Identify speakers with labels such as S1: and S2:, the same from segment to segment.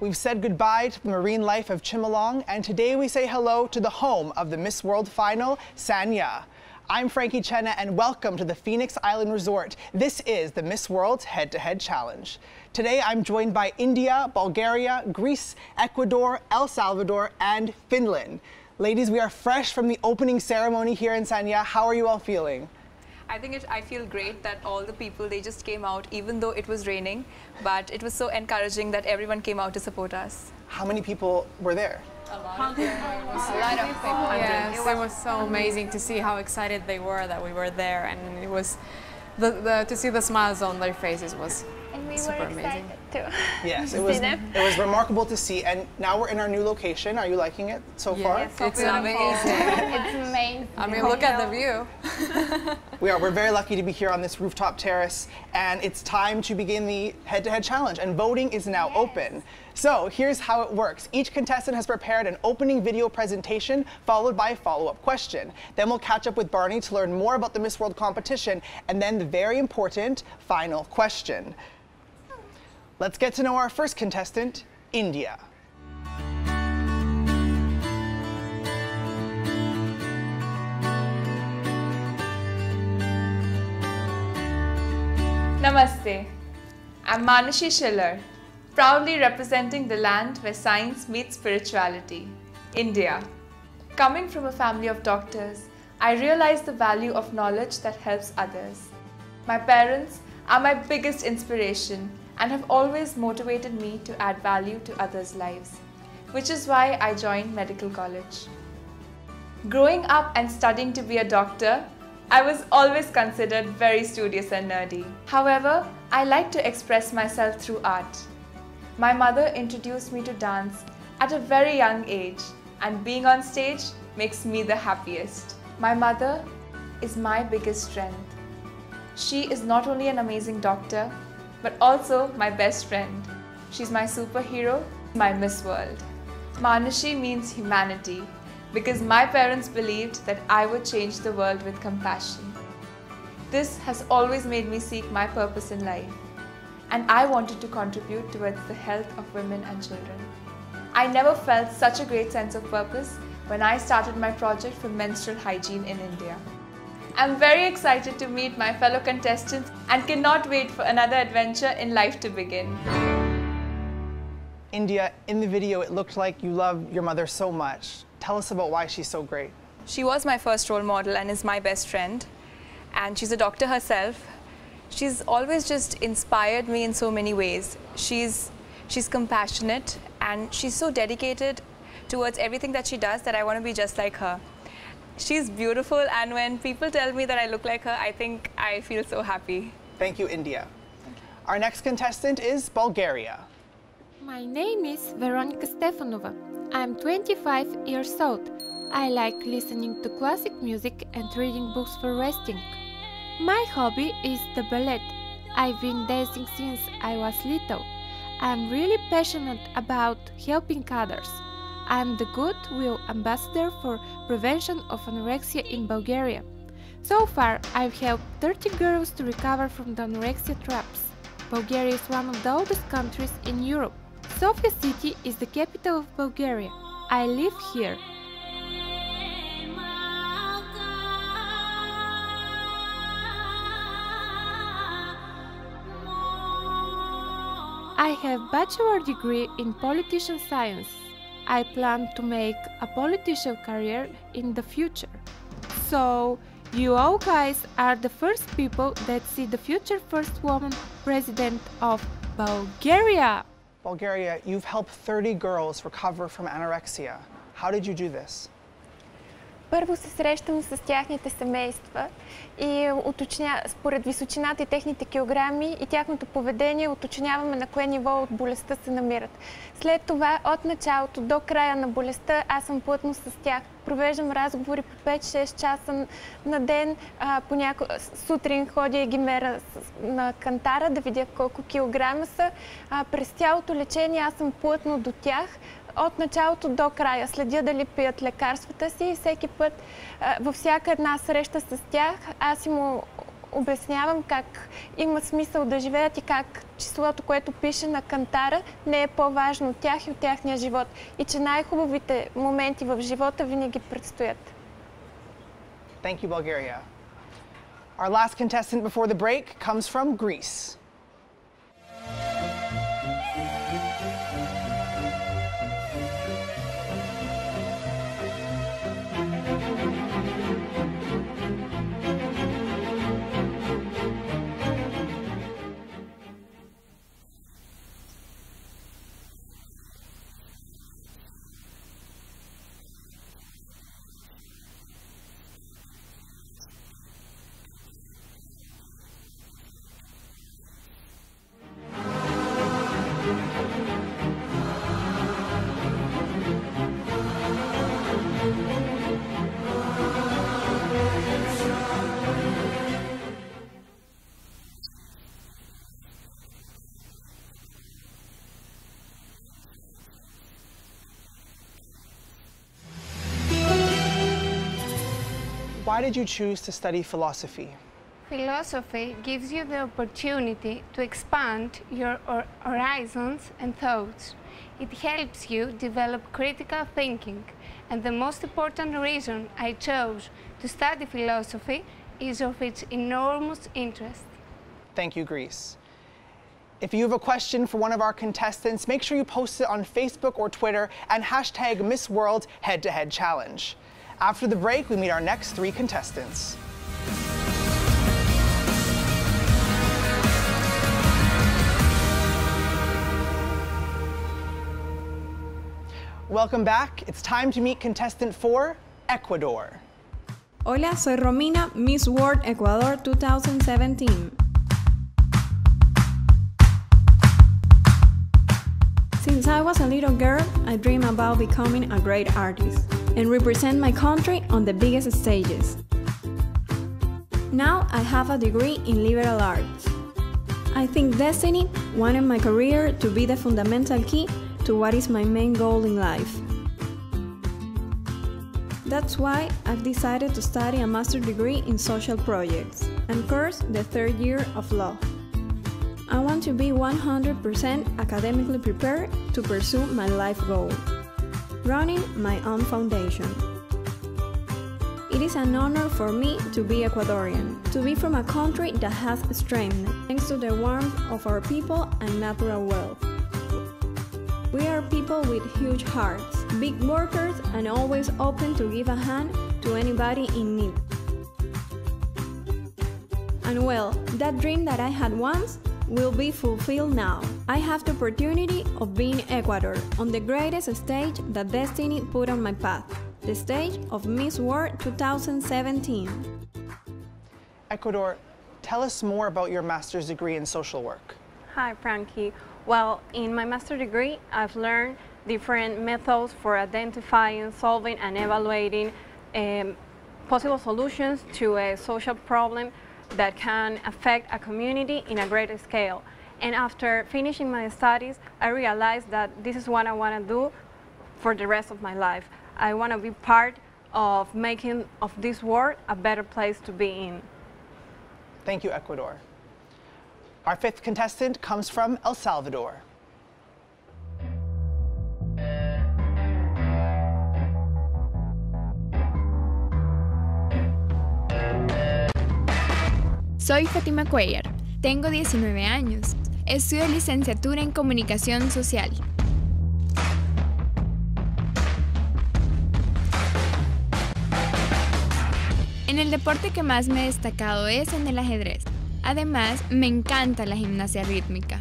S1: We've said goodbye to the marine life of Chimelong, and today we say hello to the home of the Miss World final, Sanya. I'm Frankie Chenna, and welcome to the Phoenix Island Resort. This is the Miss World's Head-to-Head Challenge. Today I'm joined by India, Bulgaria, Greece, Ecuador, El Salvador, and Finland. Ladies, we are fresh from the opening ceremony here in Sanya. How are you all feeling?
S2: I feel great that all the people, they just came out, even though it was raining, but it was so encouraging that everyone came out to support us.
S1: How many people were there?
S2: A lot of people.
S3: Yes, it was so amazing to see how excited they were that we were there, and it was to see the smiles on their faces was super amazing.
S4: Too.
S1: Yes, it was remarkable to see, and now we're in our new location. Are you liking it so far?
S3: Yes, it's amazing.
S4: It's amazing.
S3: I mean, look at the view.
S1: We're very lucky to be here on this rooftop terrace, and it's time to begin the head-to-head challenge, and voting is now open. So here's how it works. Each contestant has prepared an opening video presentation followed by a follow-up question. Then we'll catch up with Barney to learn more about the Miss World competition, and then the very important final question. Let's get to know our first contestant, India.
S5: Namaste. I'm Manashi Schiller, proudly representing the land where science meets spirituality, India. Coming from a family of doctors, I realize the value of knowledge that helps others. My parents are my biggest inspiration and have always motivated me to add value to others' lives, which is why I joined medical college. Growing up and studying to be a doctor, I was always considered very studious and nerdy. However, I like to express myself through art. My mother introduced me to dance at a very young age, and being on stage makes me the happiest. My mother is my biggest strength. She is not only an amazing doctor, but also my best friend. She's my superhero, my Miss World. Manashi means humanity, because my parents believed that I would change the world with compassion. This has always made me seek my purpose in life, and I wanted to contribute towards the health of women and children. I never felt such a great sense of purpose when I started my project for menstrual hygiene in India. I'm very excited to meet my fellow contestants and cannot wait for another adventure in life to begin.
S1: India, in the video, it looked like you love your mother so much. Tell us about why she's so great.
S2: She was my first role model and is my best friend, and she's a doctor herself. She's always just inspired me in so many ways. She's compassionate, and she's so dedicated towards everything that she does that I want to be just like her. She's beautiful, and when people tell me that I look like her, I think I feel so happy.
S1: Thank you, India. Our next contestant is Bulgaria.
S6: My name is Veronica Stefanova. I'm 25 years old. I like listening to classic music and reading books for resting. My hobby is the ballet. I've been dancing since I was little. I'm really passionate about helping others. I'm the Goodwill Ambassador for prevention of anorexia in Bulgaria. So far, I've helped 30 girls to recover from the anorexia traps. Bulgaria is one of the oldest countries in Europe. Sofia City is the capital of Bulgaria. I live here. I have a bachelor degree in politician science. I plan to make a political career in the future. So, you all guys are the first people that see the future first woman president of Bulgaria.
S1: Bulgaria, you've helped 30 girls recover from anorexia. How did you do this?
S4: Първо се срещам с тяхните семейства и според височината и техните килограми и тяхното поведение уточняваме на кое ниво от болестта се намират. След това, от началото до края на болестта, аз съм плътно с тях. Провеждам разговори по 5-6 часа на ден. Сутрин ходя и ги мера на кантара да видя колко килограма са. През цялото лечение аз съм плътно до тях. От началото до края следя дали пият лекарствата си и всеки път във всяка една среща с тях аз им обяснявам как има смисъл да живеят и как числото, което пише на кантара, не е по-важно от тях и от тяхния живот. И че най-хубавите моменти в живота винаги предстоят.
S1: Thank you, Bulgaria. Our last contestant before the break comes from Greece. Why did you choose to study philosophy?
S6: Philosophy gives you the opportunity to expand your horizons and thoughts. It helps you develop critical thinking, and the most important reason I chose to study philosophy is of its enormous interest.
S1: Thank you, Greece. If you have a question for one of our contestants, make sure you post it on Facebook or Twitter and hashtag Miss World Head-to-Head Challenge. After the break, we meet our next 3 contestants. Welcome back. It's time to meet contestant 4, Ecuador.
S7: Hola, soy Romina, Miss World Ecuador 2017. Since I was a little girl, I dreamed about becoming a great artist and represent my country on the biggest stages. Now I have a degree in liberal arts. I think destiny wanted my career to be the fundamental key to what is my main goal in life. That's why I've decided to study a master's degree in social projects and course the 3rd year of law. I want to be 100% academically prepared to pursue my life goal, running my own foundation. It is an honor for me to be Ecuadorian, to be from a country that has strength thanks to the warmth of our people and natural wealth. We are people with huge hearts, big workers, and always open to give a hand to anybody in need. And well, that dream that I had once will be fulfilled now. I have the opportunity of being Ecuador on the greatest stage that destiny put on my path, the stage of Miss World 2017.
S1: Ecuador, tell us more about your master's degree in social work.
S8: Hi, Frankie. Well, in my master's degree, I've learned different methods for identifying, solving, and evaluating possible solutions to a social problem that can affect a community in a greater scale. And after finishing my studies, I realized that this is what I want to do for the rest of my life. I want to be part of making of this world a better place to be in.
S1: Thank you, Ecuador. Our 5th contestant comes from El Salvador.
S9: Soy Fátima Cuellar, tengo 19 años, estudio licenciatura en Comunicación Social. En el deporte que más me he destacado es en el ajedrez. Además, me encanta la gimnasia rítmica.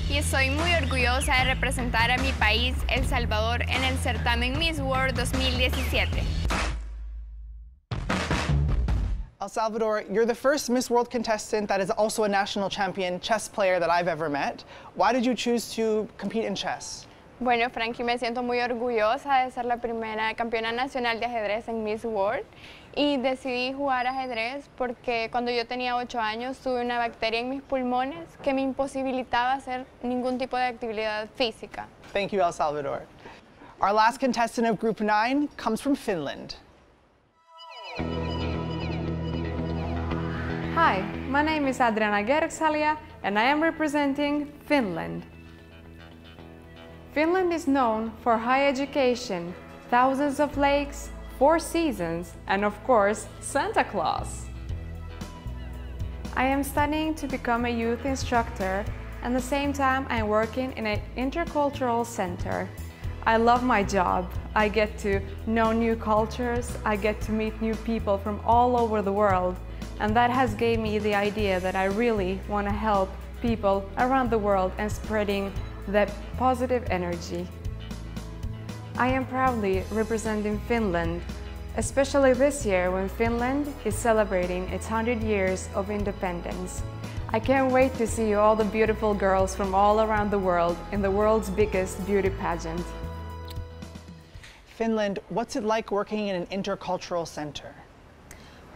S9: Y estoy muy orgullosa de representar a mi país, El Salvador, en el certamen Miss World 2017.
S1: El Salvador, you're the first Miss World contestant that is also a national champion chess player that I've ever met. Why did you choose to compete in chess?
S9: Bueno, Frankie, me siento muy orgullosa de ser la primera campeona nacional de ajedrez en Miss World y decidí jugar ajedrez porque cuando yo tenía 8 años tuve una bacteria en mis pulmones que me imposibilitaba hacer ningún tipo de actividad física.
S1: Thank you, El Salvador. Our last contestant of Group 9 comes from Finland.
S3: Hi, my name is Adriana Gerksalia and I am representing Finland. Finland is known for high education, thousands of lakes, 4 seasons, and of course, Santa Claus. I am studying to become a youth instructor, and at the same time I am working in an intercultural center. I love my job. I get to know new cultures, I get to meet new people from all over the world, and that has gave me the idea that I really want to help people around the world and spreading the positive energy. I am proudly representing Finland, especially this year when Finland is celebrating its 100 years of independence. I can't wait to see all the beautiful girls from all around the world in the world's biggest beauty pageant.
S1: Finland, what's it like working in an intercultural center?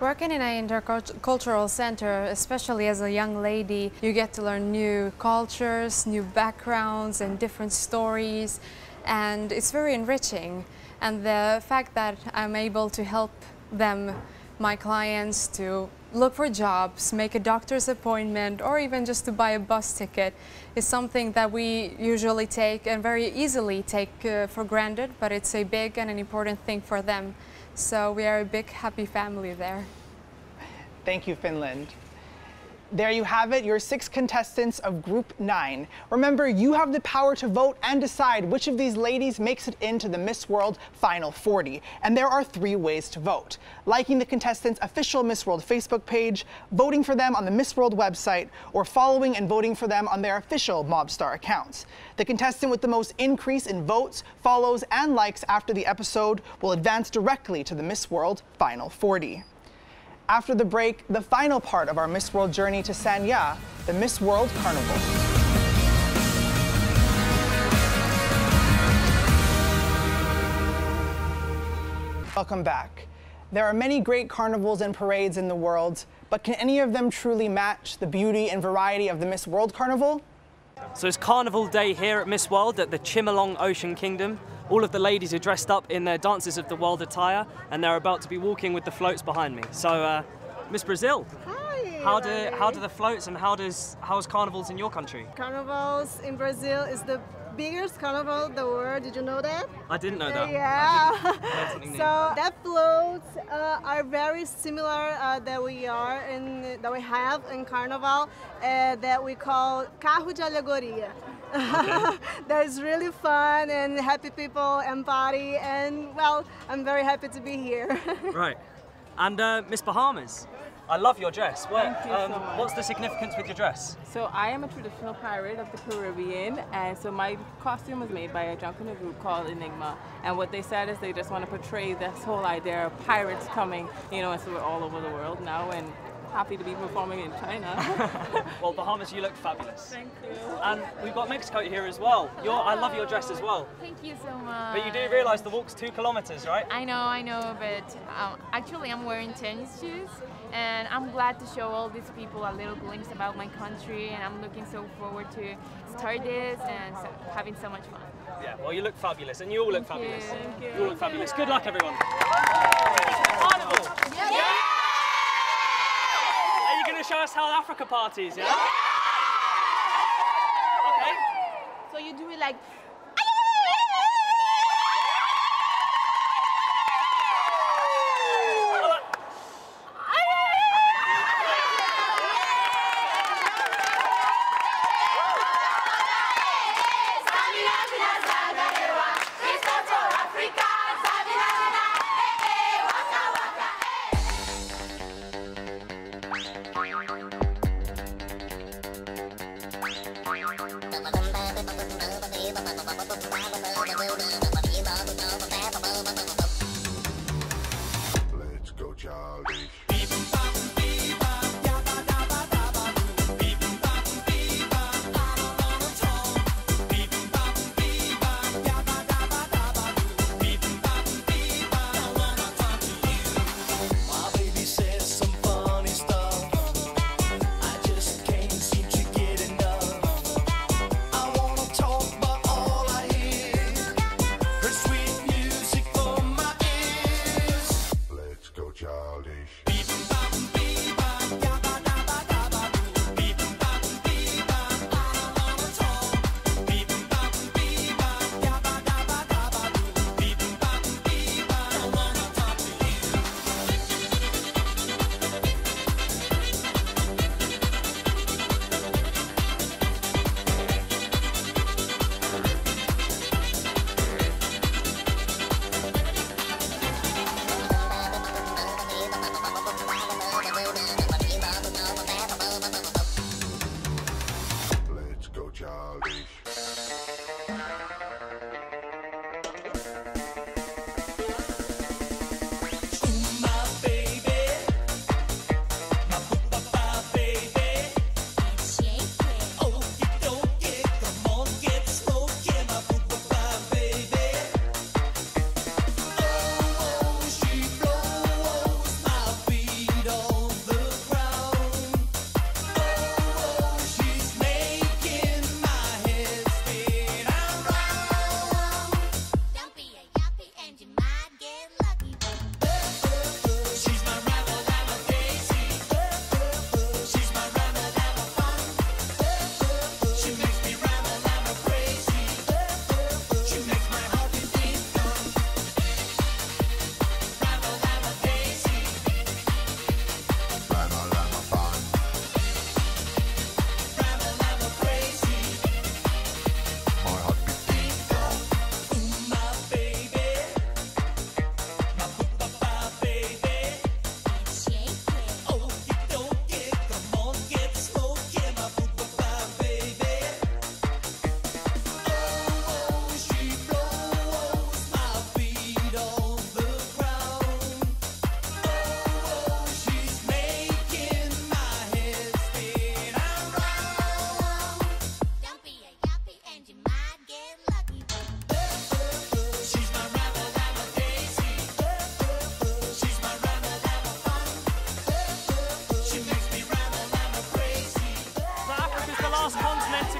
S3: Working in an intercultural center, especially as a young lady, you get to learn new cultures, new backgrounds and different stories, and it's very enriching. And the fact that I'm able to help them, my clients, to look for jobs, make a doctor's appointment, or even just to buy a bus ticket is something that we usually take and very easily take for granted, but it's a big and an important thing for them. So we are a big, happy family there.
S1: Thank you, Finland. There you have it, your 6 contestants of Group 9. Remember, you have the power to vote and decide which of these ladies makes it into the Miss World Final 40. And there are 3 ways to vote: liking the contestants' official Miss World Facebook page, voting for them on the Miss World website, or following and voting for them on their official Mobstar accounts. The contestant with the most increase in votes, follows, and likes after the episode will advance directly to the Miss World Final 40. After the break, the final part of our Miss World journey to Sanya, the Miss World Carnival. Welcome back. There are many great carnivals and parades in the world, but can any of them truly match the beauty and variety of the Miss World Carnival?
S10: So it's Carnival Day here at Miss World at the Chimelong Ocean Kingdom. All of the ladies are dressed up in their Dances of the World attire, and they're about to be walking with the floats behind me. So, Miss Brazil,
S11: hi,
S10: how do the floats and how's carnivals in your country?
S11: Carnivals in Brazil is the biggest carnival in the world. Did you know that?
S10: I didn't know that.
S11: Yeah.
S10: So
S11: that floats are very similar that we have in carnival that we call carro de alegoria. Okay. That is really fun and happy people and party, and well, I'm very happy to be here.
S10: Right. And Miss Bahamas, I love your dress.
S12: Thank you so much.
S10: What's the significance with your dress?
S12: So I am a traditional pirate of the Caribbean, and so my costume was made by a drunken group called Enigma. And what they said is they just want to portray this whole idea of pirates coming, you know, and so we're all over the world now, and happy to be performing in China.
S10: Well, Bahamas, you look fabulous.
S12: Thank you.
S10: And we've got Mexico here as well. I love your dress as well.
S13: Thank you so much.
S10: But you do realise the walk's 2 kilometers, right?
S13: I know, but actually I'm wearing tennis shoes, and I'm glad to show all these people a little glimpse about my country, and I'm looking so forward to start this and having so much fun.
S10: Yeah, well, you look fabulous, and you all look fabulous.
S13: Thank you.
S10: You all look fabulous. Good luck, everyone. Carnival! Yeah! Are you going to show us South Africa parties, yeah? Okay.
S13: So you do it like...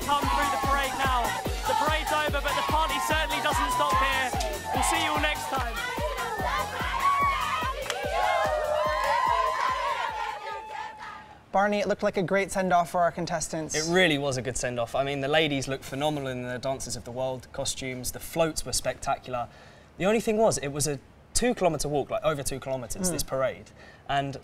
S10: come through the parade now. The parade's over, but the party certainly doesn't stop here. We'll see you all next time.
S1: Barney, it looked like a great send-off for our contestants.
S10: It really was a good send-off. I mean, the ladies looked phenomenal in their Dances of the World costumes. The floats were spectacular. The only thing was, it was a 2-kilometre walk, like over 2 kilometres, this parade. And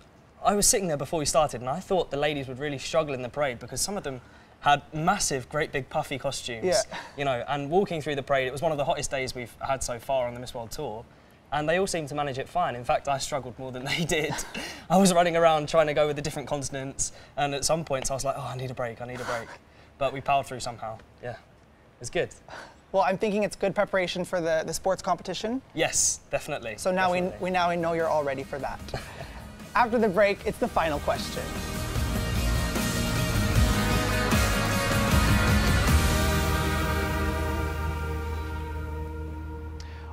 S10: I was sitting there before we started, and I thought the ladies would really struggle in the parade because some of them had massive, great big puffy costumes. You know, and walking through the parade, it was one of the hottest days we've had so far on the Miss World Tour. And they all seemed to manage it fine. In fact, I struggled more than they did. I was running around trying to go with the different consonants, and at some points I was like, oh, I need a break, I need a break. But we powered through somehow. Yeah, it was good.
S1: Well, I'm thinking it's good preparation for the sports competition.
S10: Yes, definitely.
S1: So now we now know you're all ready for that. After the break, it's the final question.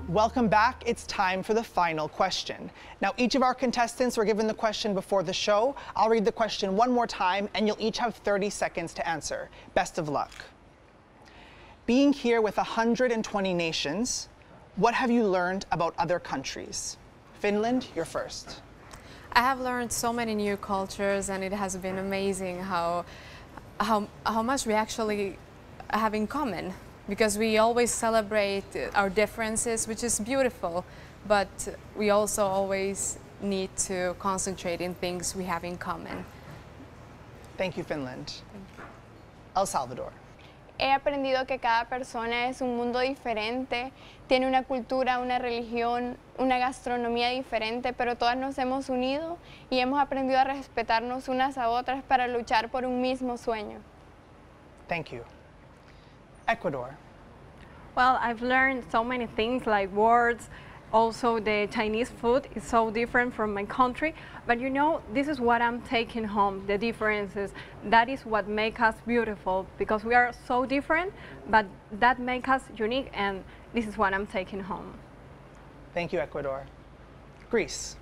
S1: Welcome back. It's time for the final question. Now, each of our contestants were given the question before the show. I'll read the question one more time, and you'll each have 30 seconds to answer. Best of luck. Being here with 120 nations, what have you learned about other countries? Finland, you're first.
S3: I have learned so many new cultures, and it has been amazing how much we actually have in common. Because we always celebrate our differences, which is beautiful, but we also always need to concentrate in things we have in common.
S1: Thank you, Finland. El Salvador.
S9: He aprendido que cada persona es un mundo diferente, tiene una cultura, una religión, una gastronomía diferente, pero todas nos hemos unido y hemos aprendido a respetarnos unas a otras para luchar por un mismo sueño.
S1: Thank you. Ecuador.
S8: Well, I've learned so many things like words. Also, the Chinese food is so different from my country. But you know, this is what I'm taking home, the differences. That is what makes us beautiful, because we are so different, but that makes us unique, and this is what I'm taking home.
S1: Thank you, Ecuador. Greece.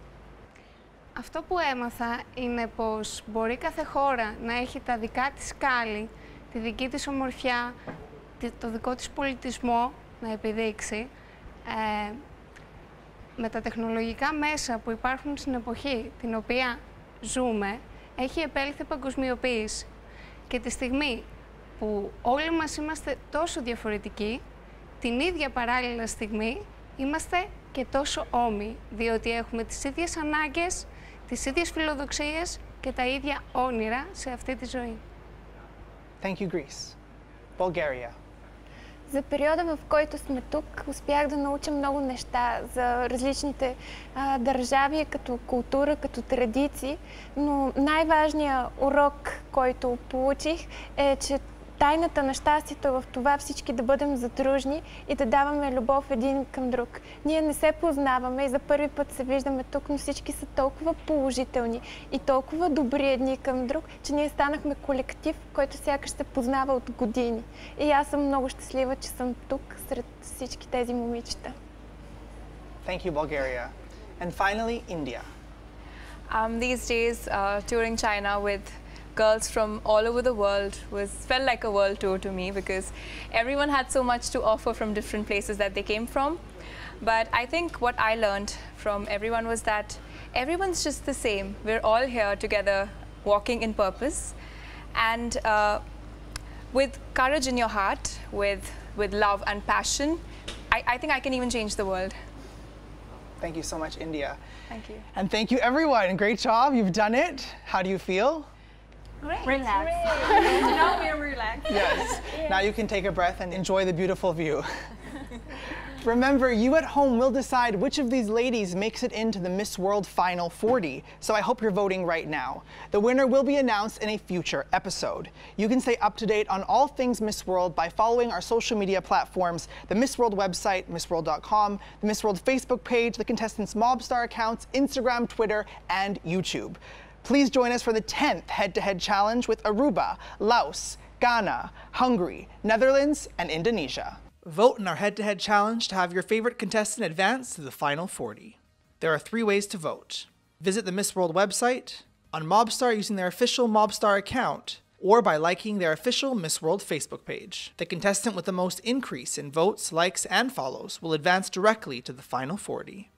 S6: Αυτό που έμαθα είναι πως μπορεί κάθε χώρα να έχει τα δικά της σκάλη, τη δική της ομορφιά, το δικό της πολιτισμό να επιδείξει. Με τα τεχνολογικά μέσα που υπάρχουν στην εποχή την οποία ζούμε, έχει επέλθει παγκοσμιοποίηση. Και τη στιγμή που όλοι μας είμαστε τόσο διαφορετικοί, την ίδια παράλληλα στιγμή είμαστε και τόσο όμοιοι, διότι έχουμε τις ίδιες ανάγκες, τις ίδιες φιλοδοξίες και τα ίδια όνειρα σε αυτή τη ζωή.
S1: Thank you, Greece. Bulgaria.
S4: За периода, в който сме тук, успях да науча много неща за различните държави, като култура, като традиции, но най-важният урок, който получих, е, че тайната на щастието е в това всички да бъдем задружни и да даваме любов един към друг. Ние не се познаваме и за първи път се виждаме тук, но всички са толкова положителни и толкова добри едни към друг, че ние станахме колектив, който сякаш се познава от години. И аз съм много щастлива, че съм тук сред всички тези момичета.
S1: Thank you, Bulgaria. And finally, India.
S2: These days, touring China with girls from all over the world felt like a world tour to me, because everyone had so much to offer from different places that they came from. But I think what I learned from everyone was that everyone's just the same. We're all here together, walking in purpose. And with courage in your heart, with love and passion, I think I can even change the world.
S1: Thank you so much, India.
S2: Thank you.
S1: And thank you, everyone. Great job. You've done it. How do you feel?
S4: Great.
S8: Relax. Now we're relaxed.
S1: Yes. Now you can take a breath and enjoy the beautiful view. Remember, you at home will decide which of these ladies makes it into the Miss World Final 40, so I hope you're voting right now. The winner will be announced in a future episode. You can stay up to date on all things Miss World by following our social media platforms, the Miss World website, missworld.com, the Miss World Facebook page, the contestants' Mobstar accounts, Instagram, Twitter, and YouTube. Please join us for the 10th head-to-head challenge with Aruba, Laos, Ghana, Hungary, Netherlands, and Indonesia. Vote in our head-to-head challenge to have your favorite contestant advance to the Final 40. There are 3 ways to vote. Visit the Miss World website, on Mobstar using their official Mobstar account, or by liking their official Miss World Facebook page. The contestant with the most increase in votes, likes, and follows will advance directly to the final 40.